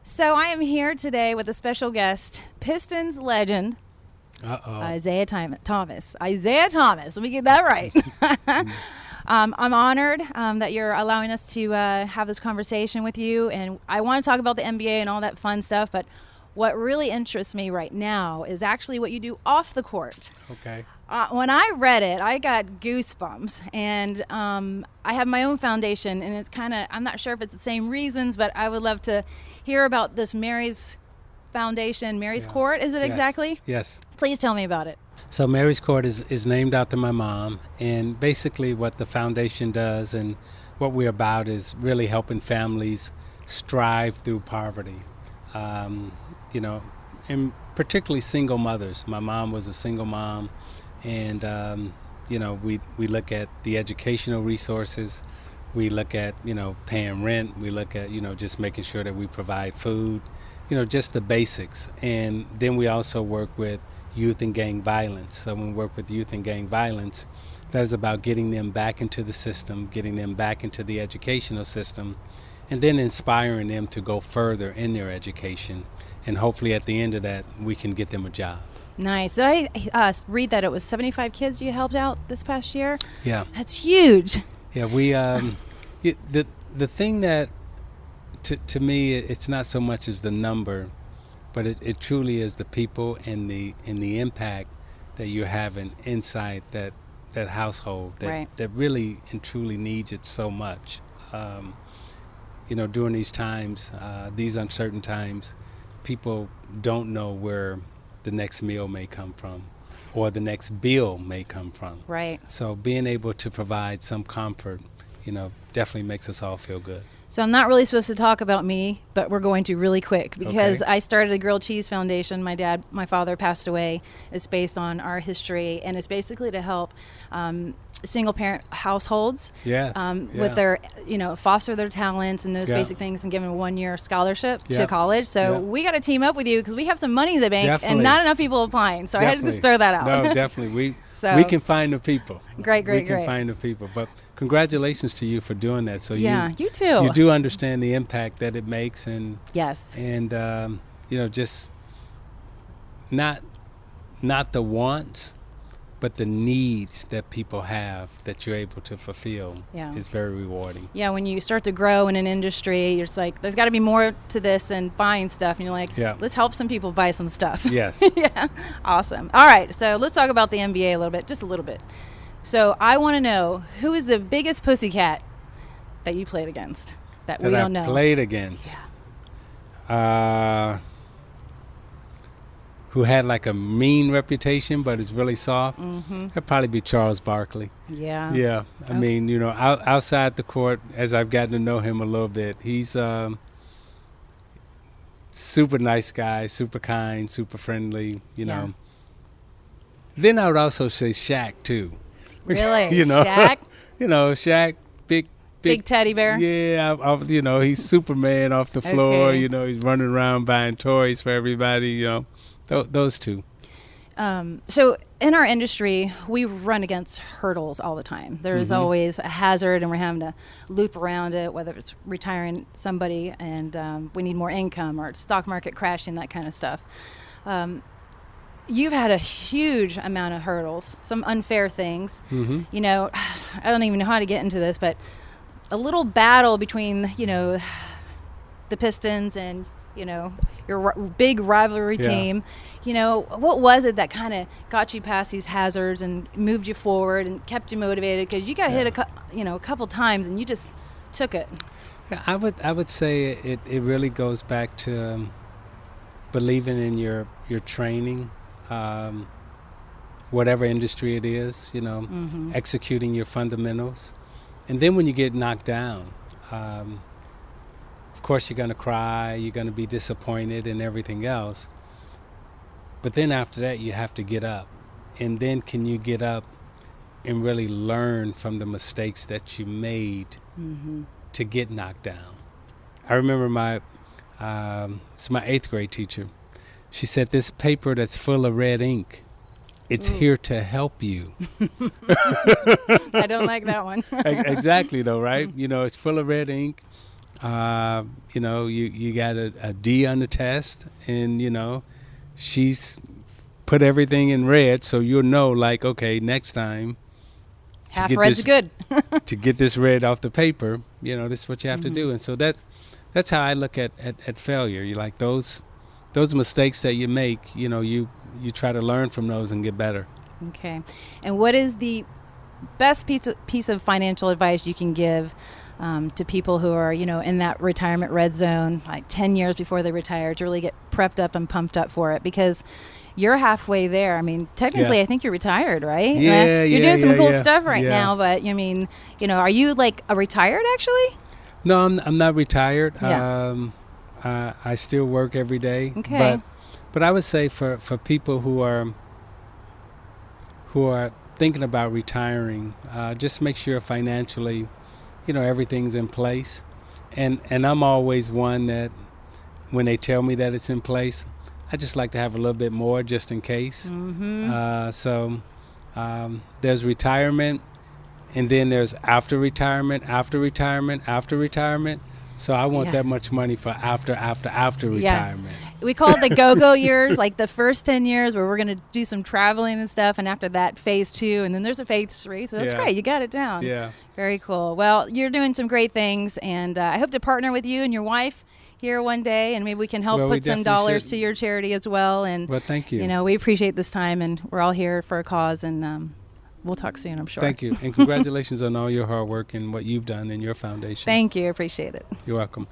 So I am here today with a special guest, Pistons legend, Isiah Thomas. Isiah Thomas. Let me get that right. I'm honored that you're allowing us to have this conversation with you, and I want to talk about the NBA and all that fun stuff, but what really interests me right now is actually what you do off the court. Okay. When I read it, I got goosebumps, and I have my own foundation, and it's I'm not sure if it's the same reasons, but I would love to hear about this Mary's Foundation, Mary's Court, is it Yes. exactly? Yes. Please tell me about it. So Mary's Court is named after my mom, and basically what the foundation does and what we're about is really helping families strive through poverty. And particularly single mothers. My mom was a single mom, and we look at the educational resources. We look at paying rent. We look at just making sure that we provide food, just the basics. And then we also work with youth and gang violence. So when we work with youth and gang violence, that is about getting them back into the system, getting them back into the educational system, and then inspiring them to go further in their education. And hopefully at the end of that, we can get them a job. Nice. Did I read that it was 75 kids you helped out this past year? Yeah. That's huge. Yeah, we the thing that to me it's not so much as the number, but it truly is the people and the impact that you're having inside that household that really and truly needs it so much. During these times, these uncertain times, people don't know where the next meal may come from or the next bill may come from. Right. So being able to provide some comfort, definitely makes us all feel good. So I'm not really supposed to talk about me, but we're going to really quick because I started a grilled cheese foundation. My father passed away. It's based on our history, and it's basically to help single parent households with their, foster their talents and those basic things and give them a 1-year scholarship to college. So we got to team up with you because we have some money in the bank and not enough people applying. So I had to just throw that out. No, definitely. We can find the people. Great. We can find the people. But congratulations to you for doing that. So you too. You do understand the impact that it makes, and yes, and just not the wants, but the needs that people have that you're able to fulfill is very rewarding. Yeah, when you start to grow in an industry, you're just like, there's got to be more to this than buying stuff. And you're like, let's help some people buy some stuff. Yes. Yeah, awesome. All right, so let's talk about the NBA a little bit, just a little bit. So I want to know, who is the biggest pussycat that you played against that we don't know? Played against? Yeah. Who had like a mean reputation but is really soft? Mm-hmm. That'd probably be Charles Barkley. Yeah. Yeah. I mean, outside the court, as I've gotten to know him a little bit, he's super nice guy, super kind, super friendly, know. Then I would also say Shaq, too. Really? Shaq? Shaq, big teddy bear? Yeah, he's Superman off the floor. Okay. He's running around buying toys for everybody, Those two. So in our industry, we run against hurdles all the time. There's always a hazard, and we're having to loop around it, whether it's retiring somebody and we need more income, or it's stock market crashing, that kind of stuff. You've had a huge amount of hurdles, some unfair things. Mm-hmm. I don't even know how to get into this, but a little battle between, the Pistons and, your big rivalry team. What was it that kind of got you past these hazards and moved you forward and kept you motivated? Because you got hit a couple times and you just took it. Yeah, I would say it really goes back to believing in your training, whatever industry it is, executing your fundamentals. And then when you get knocked down, of course you're going to cry, you're going to be disappointed and everything else. But then after that, you have to get up. And then can you get up and really learn from the mistakes that you made to get knocked down? I remember it's my 8th grade teacher. She said, this paper that's full of red ink, it's here to help you. I don't like that one. Exactly, though, right? It's full of red ink. You know, you got a D on the test, and you know, she's put everything in red, so you'll know, like, okay, next time. Half red's good. To get this red off the paper, you know, this is what you have to do. And so that's how I look at failure. You like those mistakes that you make, you know, you try to learn from those and get better. Okay. And what is the best piece of financial advice you can give to people who are, you know, in that retirement red zone, like 10 years before they retire, to really get prepped up and pumped up for it? Because you're halfway there. I mean, technically, I think you're retired, right? You're doing some cool stuff right now, but I mean, you know, are you like a retired actually? No, I'm not retired. Yeah. I still work every day. Okay. But I would say for people who are thinking about retiring, just make sure financially, you know, everything's in place. And I'm always one that when they tell me that it's in place, I just like to have a little bit more just in case. So there's retirement, and then there's after retirement. So I want that much money for after retirement. We call it the go-go years, like the first 10 years where we're going to do some traveling and stuff, and after that, phase 2, and then there's a phase 3. So that's great. You got it down. Yeah. Very cool. Well, you're doing some great things, and I hope to partner with you and your wife here one day, and maybe we can help put some dollars to your charity as well. And well, thank you. You know, we appreciate this time, and we're all here for a cause, and we'll talk soon, I'm sure. Thank you, and congratulations on all your hard work and what you've done in your foundation. Thank you. Appreciate it. You're welcome.